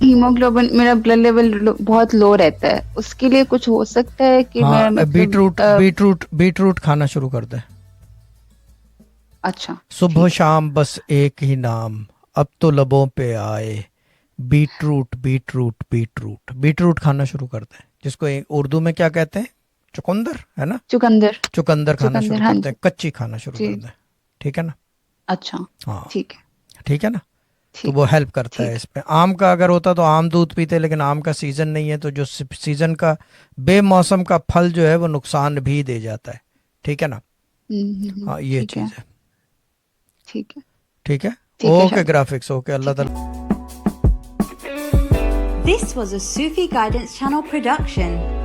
Haemoglobin, मेरा blood level बहुत लो रहता है, उसके लिए कुछ हो सकता है कि मैं हाँ, बीटरूट मतलब बीटरूट बीटरूट खाना शुरू कर दे। अच्छा सुबह ठीक है। शाम बस एक ही नाम, अब तो लबों पे आए, बीटरूट बीटरूट बीटरूट। बीटरूट खाना शुरू कर दे, जिसको उर्दू में क्या कहते हैं, चुकंदर है ना। चुकंदर। चुकंदर खाना शुरू चुकंदर, हाँ कर दे, जी। कच्ची खाना शुरू कर जी। दे। ठीक है ना। अच्छा हाँ, ठीक है। ठीक है ना। तो ठीक वो है। हेल्प करता है ठीक इस पे। आम का अगर होता तो आम दूध पीते, लेकिन आम का सीजन नहीं है, तो जो सीजन का बेमौसम का फल जो है वो नुकसान भी दे जाता है। ठीक है ना। है। हाँ, ये ठीक है। चीज़ है। ठीक है। ठीक है। ठीक है ओके शायद। ग्राफिक्स, ओके, अल्लाह ठीक है। ताला। This was a Sufi Guidance Channel production.